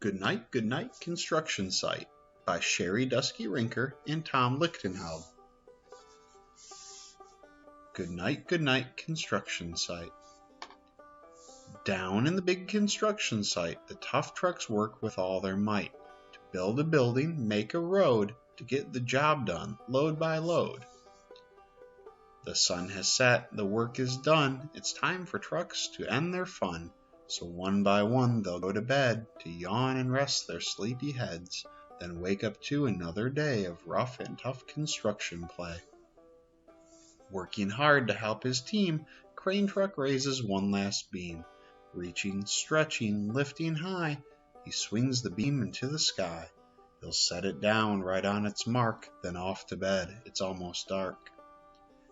Goodnight Construction Site by Sherry Dusky Rinker and Tom Lichtenheld. Goodnight Construction Site. Down in the big construction site, the tough trucks work with all their might to build a building, make a road, to get the job done, load by load. The sun has set, the work is done, it's time for trucks to end their fun. So one by one they'll go to bed, to yawn and rest their sleepy heads, then wake up to another day of rough and tough construction play. Working hard to help his team, crane truck raises one last beam. Reaching, stretching, lifting high, he swings the beam into the sky. He'll set it down right on its mark, then off to bed, it's almost dark.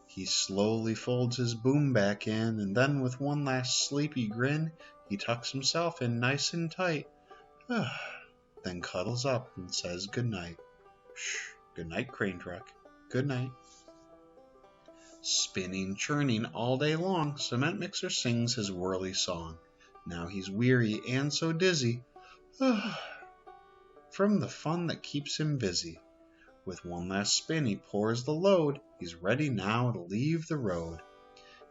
He slowly folds his boom back in, and then with one last sleepy grin, he tucks himself in nice and tight, then cuddles up and says goodnight. Shh, goodnight, crane truck, goodnight. Spinning, churning all day long, Cement Mixer sings his whirly song. Now he's weary and so dizzy, from the fun that keeps him busy. With one last spin he pours the load, he's ready now to leave the road.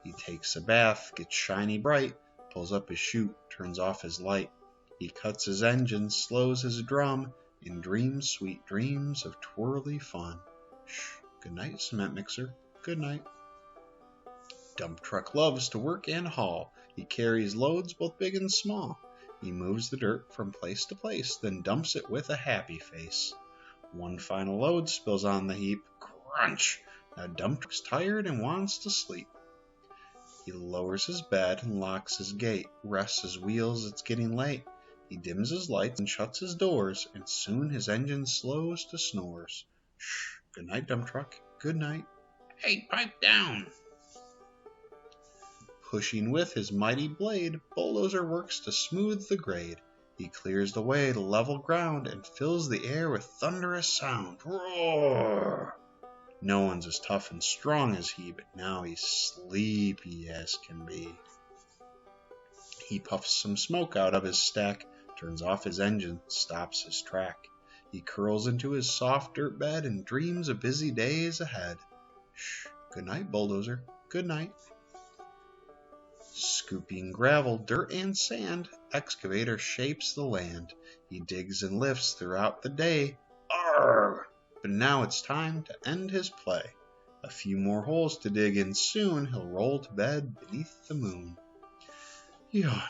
He takes a bath, gets shiny bright, pulls up his chute, turns off his light. He cuts his engine, slows his drum, and dreams sweet dreams of twirly fun. Shh, goodnight, Cement Mixer, goodnight. Dump truck loves to work and haul. He carries loads both big and small. He moves the dirt from place to place, then dumps it with a happy face. One final load spills on the heap. Crunch! Now dump truck's tired and wants to sleep. He lowers his bed and locks his gate, rests his wheels, it's getting late. He dims his lights and shuts his doors, and soon his engine slows to snores. Shh, goodnight, dump truck, goodnight. Hey, pipe down! Pushing with his mighty blade, Bulldozer works to smooth the grade. He clears the way to level ground and fills the air with thunderous sound. Roar! No one's as tough and strong as he, but now he's sleepy as can be. He puffs some smoke out of his stack, turns off his engine, stops his track. He curls into his soft dirt bed and dreams of busy days ahead. Shh, goodnight, Bulldozer, goodnight. Scooping gravel, dirt, and sand, Excavator shapes the land. He digs and lifts throughout the day. Arrgh! But now it's time to end his play. A few more holes to dig and soon he'll roll to bed beneath the moon. Yawn.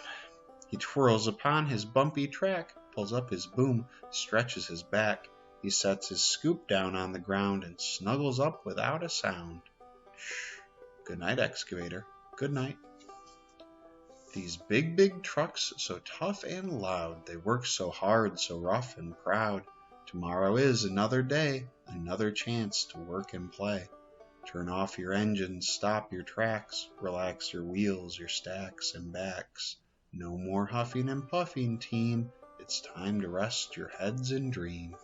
He twirls upon his bumpy track, pulls up his boom, stretches his back. He sets his scoop down on the ground and snuggles up without a sound. Shh. Goodnight, Excavator. Goodnight. These big trucks, so tough and loud, they work so hard, so rough and proud. Tomorrow is another day, another chance to work and play. Turn off your engines, stop your tracks, relax your wheels, your stacks and backs. No more huffing and puffing, team, it's time to rest your heads and dream.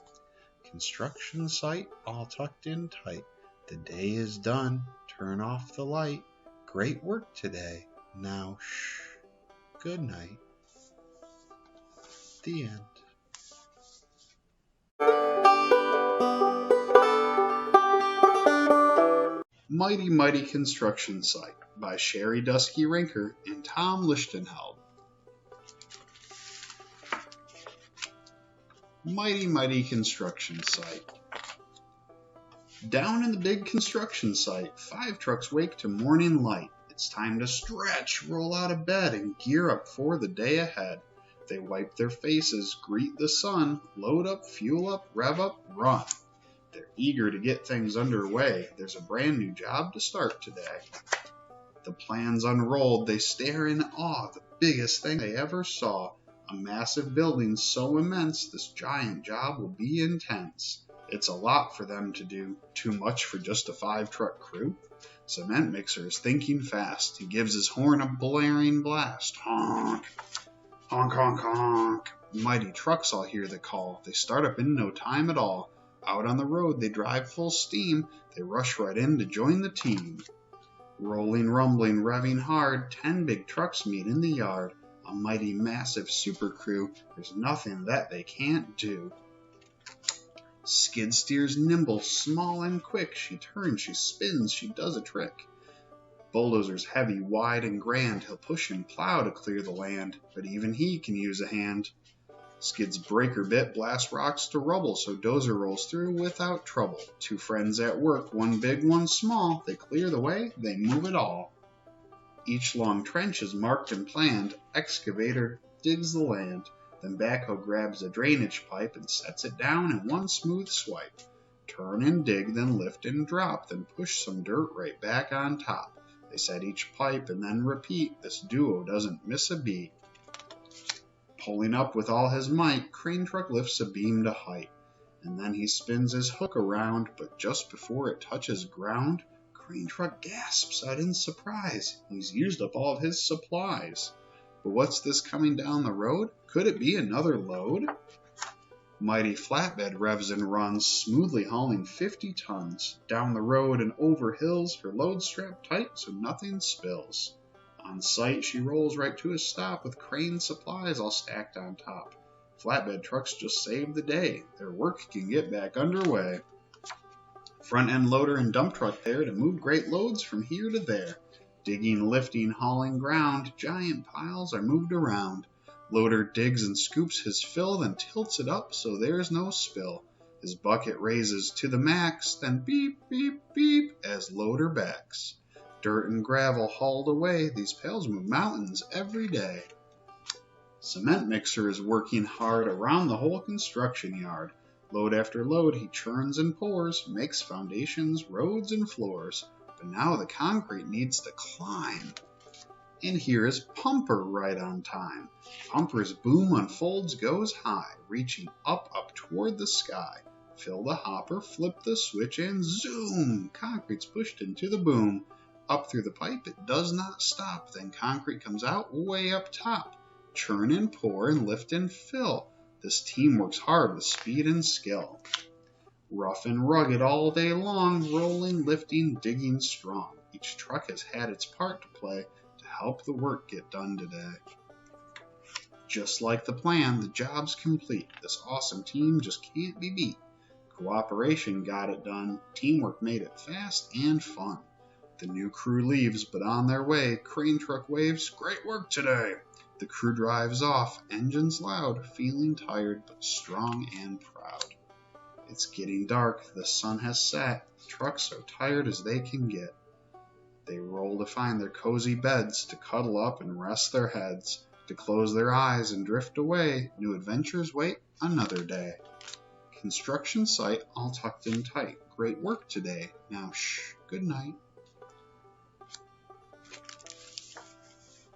Construction site all tucked in tight, the day is done, turn off the light. Great work today, now shh. Good night. The end. Mighty Construction Site by Sherry Dusky Rinker and Tom Lichtenheld. Mighty Construction Site. Down in the big construction site, 5 trucks wake to morning light. It's time to stretch, roll out of bed, and gear up for the day ahead. They wipe their faces, greet the sun, load up, fuel up, rev up, run. They're eager to get things underway. There's a brand new job to start today. The plans unrolled, they stare in awe, the biggest thing they ever saw. A massive building so immense, this giant job will be intense. It's a lot for them to do, too much for just a 5-truck crew. Cement Mixer is thinking fast. He gives his horn a blaring blast. Honk! Honk, honk, honk. Mighty trucks all hear the call. They start up in no time at all. Out on the road they drive full steam. They rush right in to join the team. Rolling, rumbling, revving hard, 10 big trucks meet in the yard. A a mighty massive super crew. There's nothing that they can't do. Skid steers nimble, small and quick. She turns, she spins, she does a trick. Bulldozer's heavy, wide, and grand. He'll push and plow to clear the land, but even he can use a hand. Skid's breaker bit blasts rocks to rubble, so Dozer rolls through without trouble. Two friends at work, one big, one small. They clear the way, they move it all. Each long trench is marked and planned. Excavator digs the land. Then backhoe grabs a drainage pipe and sets it down in one smooth swipe. Turn and dig, then lift and drop, then push some dirt right back on top. They set each pipe and then repeat. This duo doesn't miss a beat. Pulling up with all his might, crane truck lifts a beam to height. And then he spins his hook around, but just before it touches ground, crane truck gasps out in surprise. He's used up all of his supplies. But what's this coming down the road? Could it be another load? Mighty flatbed revs and runs, smoothly hauling 50 tons. Down the road and over hills, her load strapped tight so nothing spills. On sight, she rolls right to a stop with crane supplies all stacked on top. Flatbed trucks just save the day. Their work can get back underway. Front end loader and dump truck there to move great loads from here to there. Digging, lifting, hauling ground, giant piles are moved around. Loader digs and scoops his fill, then tilts it up so there's no spill. His bucket raises to the max, then beep, beep, beep as loader backs. Dirt and gravel hauled away, these pails move mountains every day. Cement mixer is working hard around the whole construction yard. Load after load he churns and pours, makes foundations, roads, and floors. But now the concrete needs to climb. And here is Pumper right on time. Pumper's boom unfolds, goes high, reaching up toward the sky. Fill the hopper, flip the switch, and zoom! Concrete's pushed into the boom. Up through the pipe, it does not stop. Then concrete comes out way up top. Churn and pour and lift and fill. This team works hard with speed and skill. Rough and rugged all day long, rolling, lifting, digging strong. Each truck has had its part to play to help the work get done today. Just like the plan, the job's complete. This awesome team just can't be beat. Cooperation got it done. Teamwork made it fast and fun. The new crew leaves, but on their way, crane truck waves, great work today. The crew drives off, engines loud, feeling tired but strong and proud. It's getting dark, the sun has set, trucks are tired as they can get. They roll to find their cozy beds, to cuddle up and rest their heads, to close their eyes and drift away. New adventures wait another day. Construction site all tucked in tight. Great work today. Now shh, good night.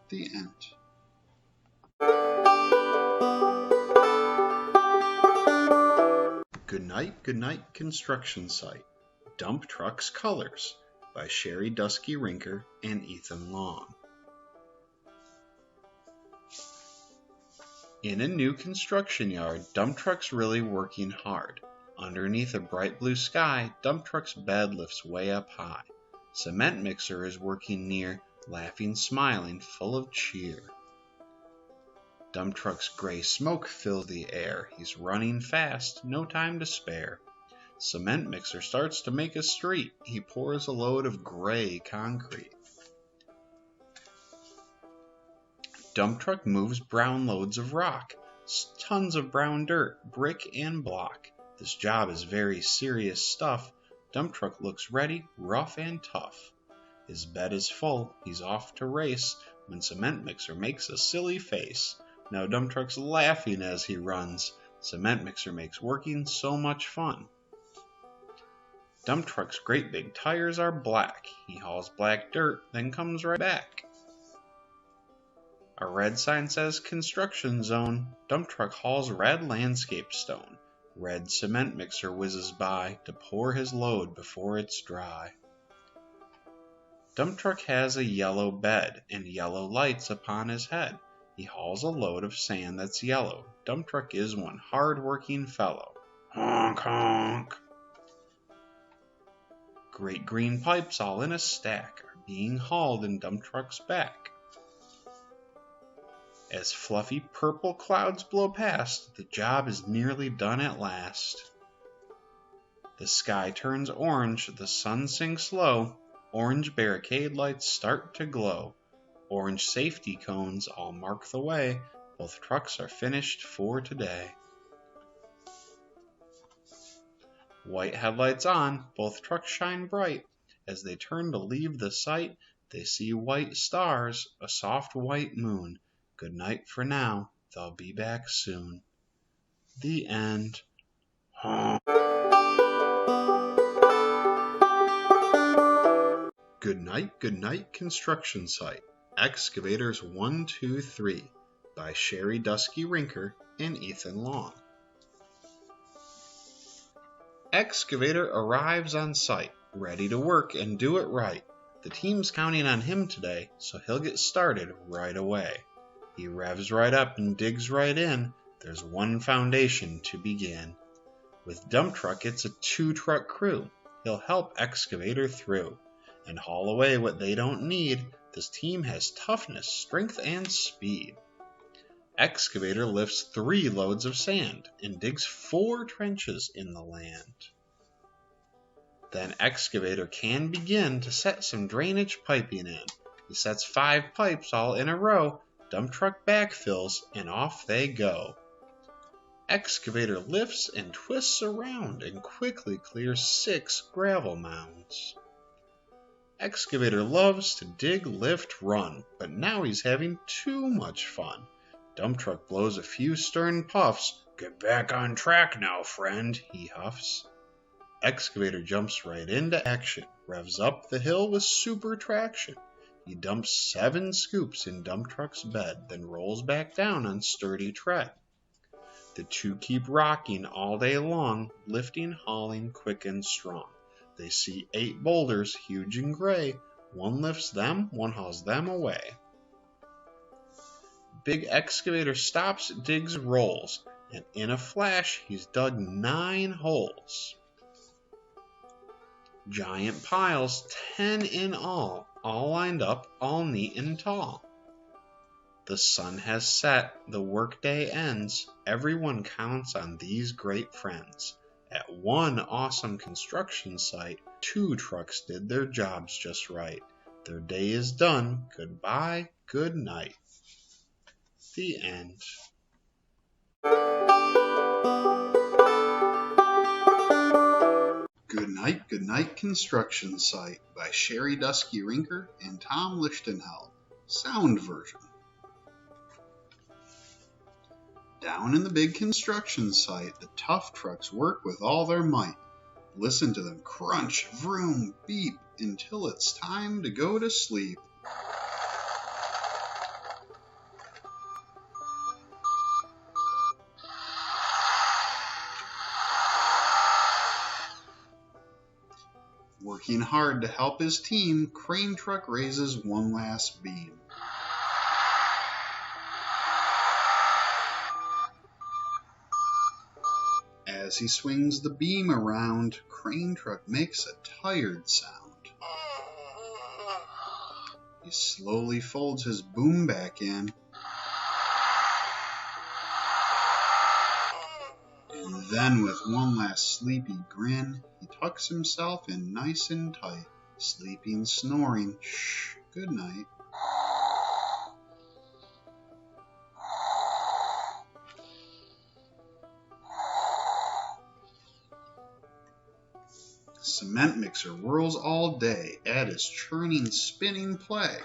The end. Goodnight Construction Site. Dump Trucks Colors by Sherry Dusky Rinker and Ethan Long. In a new construction yard, dump trucks really working hard. Underneath a bright blue sky, dump truck's bed lifts way up high. Cement mixer is working near, laughing, smiling, full of cheer. Dump truck's gray smoke fills the air. He's running fast, no time to spare. Cement mixer starts to make a street. He pours a load of gray concrete. Dump truck moves brown loads of rock, tons of brown dirt, brick and block. This job is very serious stuff. Dump truck looks ready, rough and tough. His bed is full, he's off to race, when cement mixer makes a silly face. Now dump truck's laughing as he runs. Cement mixer makes working so much fun. Dump truck's great big tires are black. He hauls black dirt, then comes right back. A red sign says construction zone. Dump truck hauls red landscape stone. Red cement mixer whizzes by to pour his load before it's dry. Dump truck has a yellow bed and yellow lights upon his head. He hauls a load of sand that's yellow. Dump truck is one hard-working fellow. Honk, honk. Great green pipes all in a stack are being hauled in dump truck's back. As fluffy purple clouds blow past, the job is nearly done at last. The sky turns orange, the sun sinks low, orange barricade lights start to glow. Orange safety cones all mark the way, both trucks are finished for today. White headlights on, both trucks shine bright. As they turn to leave the site, they see white stars, a soft white moon. Good night for now, they'll be back soon. The end. Goodnight Construction Site, Excavators 1, 2, 3 by Sherry Dusky Rinker and Ethan Long. Excavator arrives on site, ready to work and do it right. The team's counting on him today, so he'll get started right away. He revs right up and digs right in. There's one foundation to begin. With dump truck, it's a 2-truck crew. He'll help Excavator through and haul away what they don't need. This team has toughness, strength, and speed. Excavator lifts 3 loads of sand and digs 4 trenches in the land. Then Excavator can begin to set some drainage piping in. He sets 5 pipes all in a row, dump truck backfills, and off they go. Excavator lifts and twists around and quickly clears 6 gravel mounds. Excavator loves to dig, lift, run, but now he's having too much fun. Dump truck blows a few stern puffs. Get back on track now, friend, he huffs. Excavator jumps right into action, revs up the hill with super traction. He dumps 7 scoops in dump truck's bed, then rolls back down on sturdy tread. The 2 keep rocking all day long, lifting, hauling, quick and strong. They see 8 boulders, huge and gray. One lifts them, one hauls them away. Big Excavator stops, digs, rolls, and in a flash he's dug 9 holes. Giant piles, 10 in all lined up, all neat and tall. The sun has set, the workday ends. Everyone counts on these great friends. At one awesome construction site, 2 trucks did their jobs just right. Their day is done. Goodbye, good night. The end. Goodnight Construction Site by Sherry Dusky Rinker and Tom Lichtenheld. Sound version. Down in the big construction site, the tough trucks work with all their might. Listen to them crunch, vroom, beep, until it's time to go to sleep. Working hard to help his team, crane truck raises one last beam. As he swings the beam around, crane truck makes a tired sound. He slowly folds his boom back in. And then with one last sleepy grin, he tucks himself in nice and tight, sleeping, snoring, shh, good night. Cement mixer whirls all day at his churning, spinning play.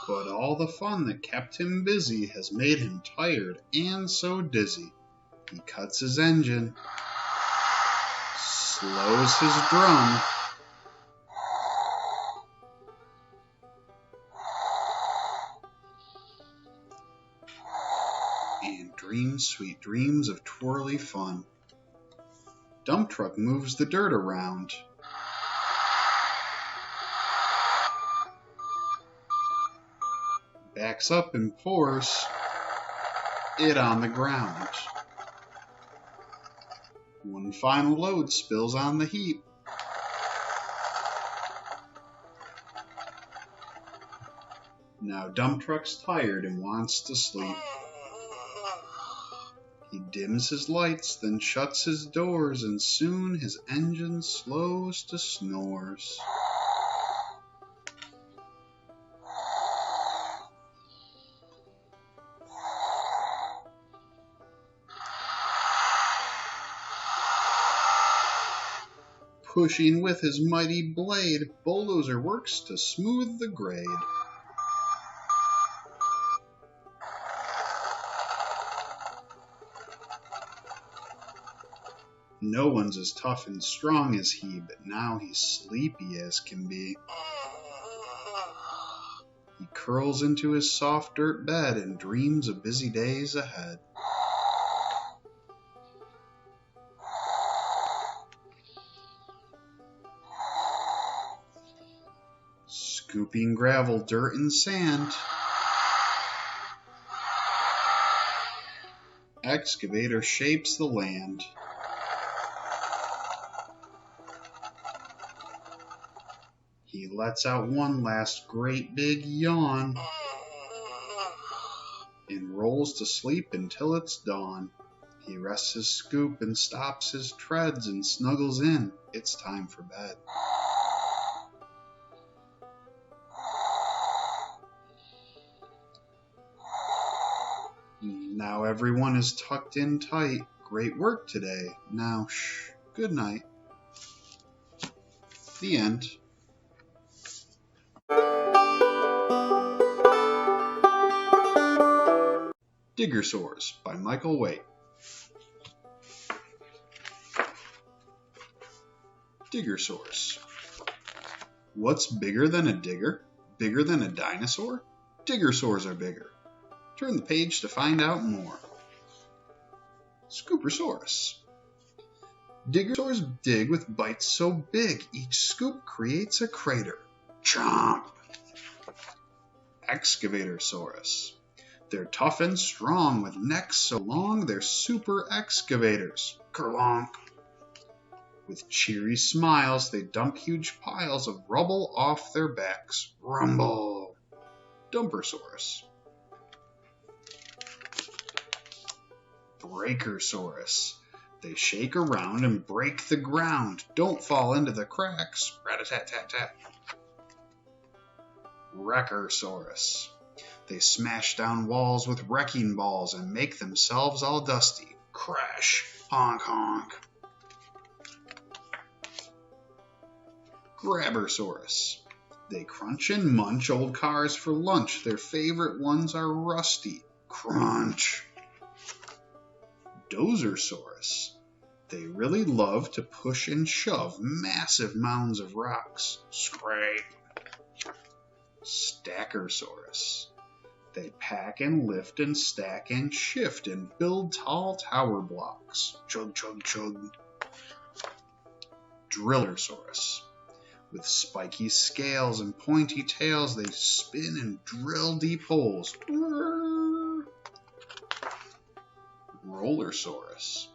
But all the fun that kept him busy has made him tired and so dizzy. He cuts his engine, slows his drum, and dreams sweet dreams of twirly fun. Dump truck moves the dirt around. Backs up and pours it on the ground. One final load spills on the heap. Now Dump Truck's tired and wants to sleep. He dims his lights, then shuts his doors, and soon his engine slows to snores. Pushing with his mighty blade, Bulldozer works to smooth the grade. No one's as tough and strong as he, but now he's sleepy as can be. He curls into his soft dirt bed and dreams of busy days ahead. Scooping gravel, dirt, and sand, Excavator shapes the land. He lets out one last great big yawn and rolls to sleep until it's dawn. He rests his scoop and stops his treads and snuggles in. It's time for bed. Now everyone is tucked in tight. Great work today. Now, shh. Good night. The end. Diggersaurs by Michael Waite. Diggersaurs. What's bigger than a digger? Bigger than a dinosaur? Diggersaurs are bigger. Turn the page to find out more. Scoopersaurus. Diggersaurs dig with bites so big, each scoop creates a crater. Chomp! Excavatorsaurus. They're tough and strong, with necks so long they're super excavators. Kerlonk! With cheery smiles, they dump huge piles of rubble off their backs. Rumble! Dumpersaurus. Breakersaurus. They shake around and break the ground. Don't fall into the cracks. Rat-a-tat-tat-tat. Wreckersaurus. They smash down walls with wrecking balls and make themselves all dusty. Crash. Honk honk. Grabbersaurus. They crunch and munch old cars for lunch. Their favorite ones are rusty. Crunch. Dozersaurus. They really love to push and shove massive mounds of rocks. Scrape. Stackersaurus. They pack and lift and stack and shift and build tall tower blocks. Chug, chug, chug. Drillersaurus. With spiky scales and pointy tails, they spin and drill deep holes. Rollersaurus.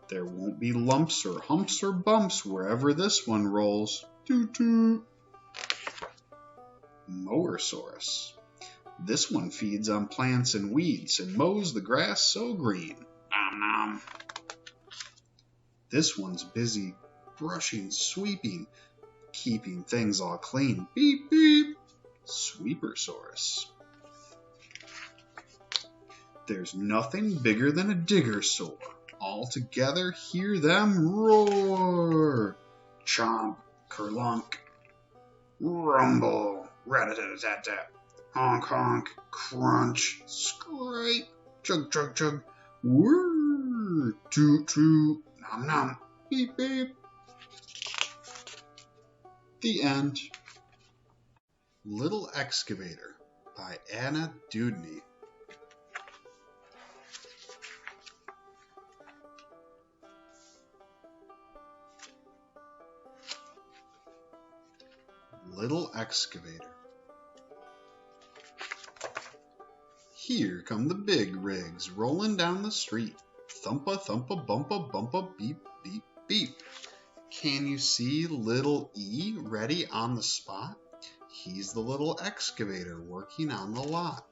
There won't be lumps or humps or bumps wherever this one rolls. Toot toot. Mowersaurus. This one feeds on plants and weeds and mows the grass so green. Nom nom. This one's busy brushing, sweeping, keeping things all clean. Beep beep. Sweepersaurus. There's nothing bigger than a diggersaur. All together, hear them roar. Chomp, kerlunk, rumble, rat-a-tat-tat-tat, honk honk, crunch, scrape, chug chug chug, whirr, toot toot, nom nom, beep beep. The end. Little Excavator by Anna Dudney. Little Excavator. Here come the big rigs rolling down the street. thumpa, thumpa, bumpa, bumpa, beep, beep, beep. Can you see little E ready on the spot? He's the little excavator working on the lot.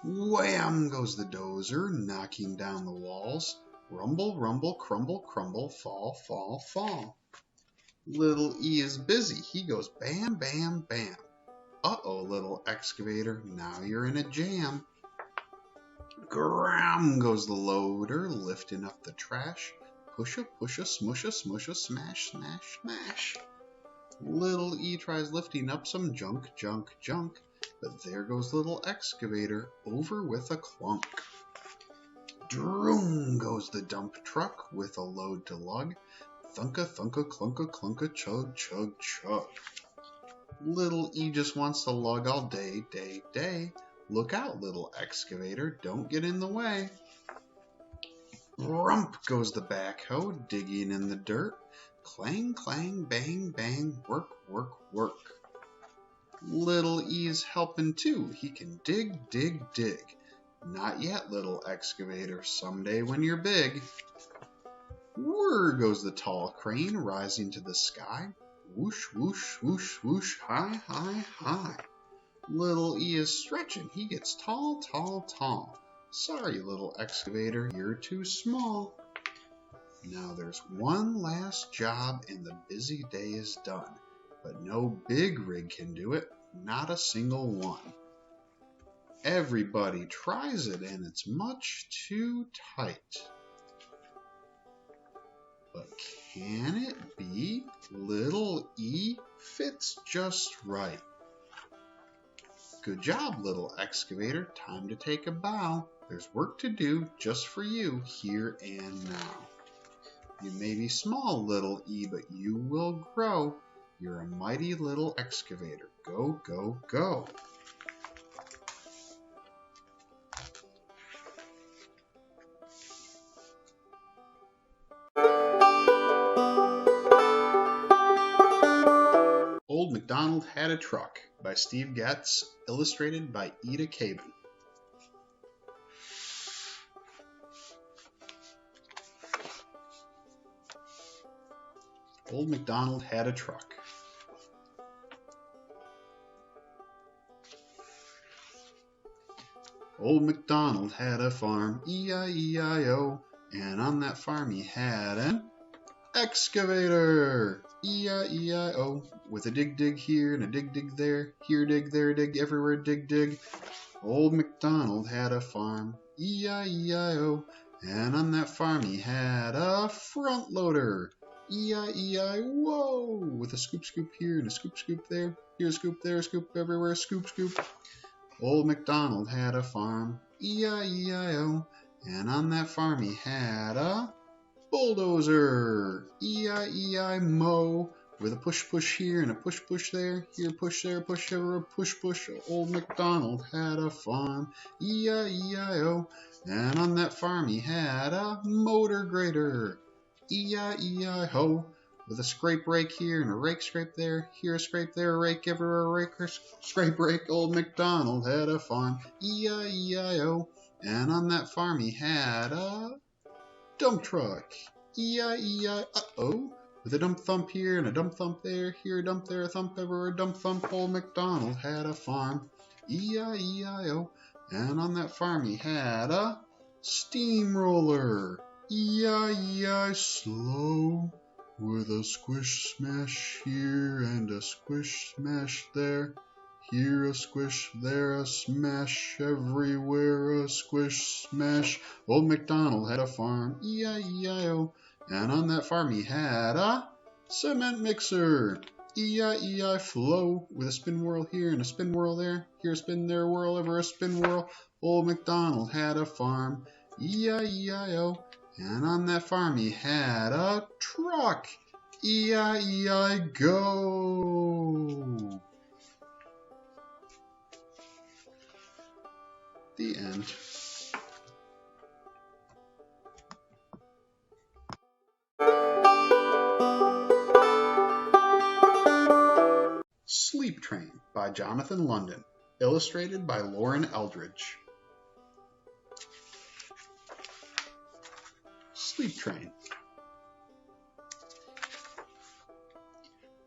Wham goes the dozer, knocking down the walls. Rumble, rumble, crumble, crumble, fall, fall, fall. Little E is busy. He goes bam, bam, bam. Uh-oh, little excavator, now you're in a jam. Gram goes the loader, lifting up the trash. Pusha, pusha, smusha, smusha, smash, smash, smash. Little E tries lifting up some junk, junk, junk, but there goes little excavator over with a clunk. Droom goes the dump truck with a load to lug. Thunka, thunka, clunka, clunka, chug, chug, chug. Little E just wants to lug all day, day, day. Look out, little excavator, don't get in the way. Rump goes the backhoe, digging in the dirt. Clang, clang, bang, bang, work, work, work. Little E's helping too. He can dig, dig, dig. Not yet, little excavator, someday when you're big. Whir goes the tall crane, rising to the sky. Whoosh, whoosh, whoosh, whoosh, high, high, high. Little E is stretching. He gets tall, tall, tall. Sorry, little excavator, you're too small. Now there's one last job and the busy day is done. But no big rig can do it, not a single one. Everybody tries it and it's much too tight. But can it be? Little E fits just right. Good job, little excavator. Time to take a bow. There's work to do just for you here and now. You may be small, little E, but you will grow. You're a mighty little excavator. Go, go, go. Old MacDonald Had a Truck by Steve Getz, illustrated by Ida Caban. Old MacDonald had a truck. Old MacDonald had a farm, E-I-E-I-O, and on that farm he had an excavator, E-I-E-I-O, with a dig dig here and a dig dig there, here dig, there dig, everywhere dig dig. Old MacDonald had a farm, E-I-E-I-O, and on that farm he had a front loader, E-I-E-I-Whoa, with a scoop scoop here and a scoop scoop there, here a scoop, there a scoop, everywhere scoop scoop. Old MacDonald had a farm, E-I-E-I-O, and on that farm he had a bulldozer, E-I-E-I-Mo, with a push push here and a push push there, here push there, push everywhere, push push. Old MacDonald had a farm, E-I-E-I-O, and on that farm he had a motor grader, E-I-E-I-Ho, with a scrape rake here and a rake scrape there, here a scrape there, a rake everywhere, a rake scrape rake. Old MacDonald had a farm, E-I-E-I-O, and on that farm he had a dump truck, E-I-E-I-O, with a dump thump here and a dump thump there, here a dump there, a thump everywhere, a dump thump. Old MacDonald had a farm, E-I-E-I-O, and on that farm he had a steamroller, E-I-E-I slow, with a squish smash here and a squish smash there, here a squish, there a smash, everywhere a squish smash. Old MacDonald had a farm, E-I-E-I-O, and on that farm he had a cement mixer, E-I-E-I flow, with a spin whirl here and a spin whirl there, here a spin, there a whirl, ever a spin whirl. Old MacDonald had a farm, E-I-E-I-O, and on that farm he had a truck, E-I-E-I go. The end. Sleep Train by Jonathan London, illustrated by Lauren Eldridge. sleep train.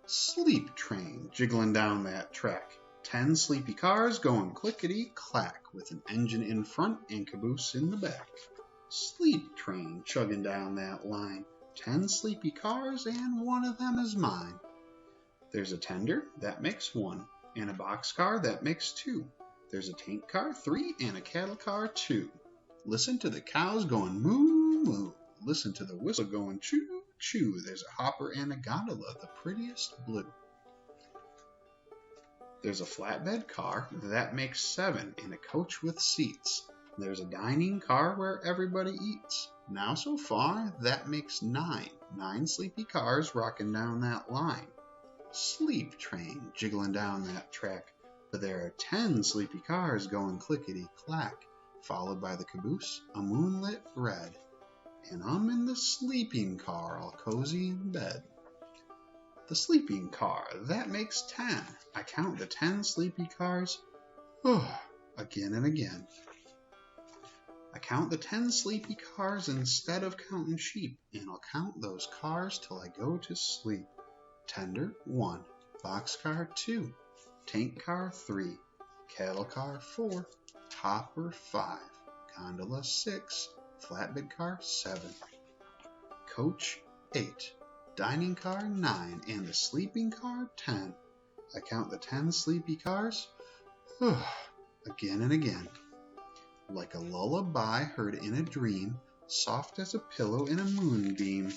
Sleep train jiggling down that track. 10 sleepy cars going clickety-clack with an engine in front and caboose in the back. Sleep train chugging down that line. 10 sleepy cars and one of them is mine. There's a tender, that makes 1, and a boxcar, that makes 2. There's a tank car, 3, and a cattle car, 2. Listen to the cows going moo moo. Listen to the whistle going choo choo. There's a hopper and a gondola, the prettiest blue. There's a flatbed car, that makes 7, and a coach with seats. There's a dining car where everybody eats. Now so far, that makes 9. 9 sleepy cars rocking down that line. Sleep train jiggling down that track. But there are 10 sleepy cars going clickety-clack, followed by the caboose, a moonlit red. And I'm in the sleeping car, all cozy in bed. The sleeping car, that makes 10. I count the 10 sleepy cars, again and again. I count the 10 sleepy cars instead of counting sheep, and I'll count those cars till I go to sleep. Tender, 1. Boxcar, 2. Tank car, 3. Cattle car, 4. Hopper, 5. Gondola, 6. Flatbed car, 7. Coach, 8. Dining car, 9. And the sleeping car, 10. I count the 10 sleepy cars, again and again. Like a lullaby heard in a dream, soft as a pillow in a moonbeam.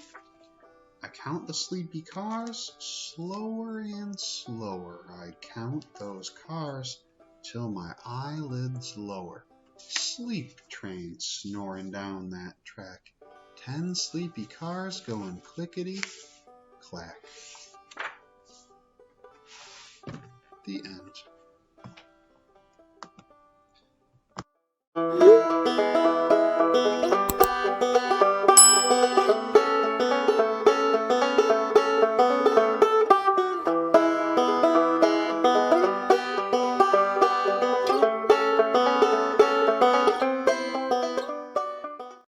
I count the sleepy cars, slower and slower. I count those cars till my eyelids lower. Sleep train snoring down that track. 10 sleepy cars going clickety-clack. The end.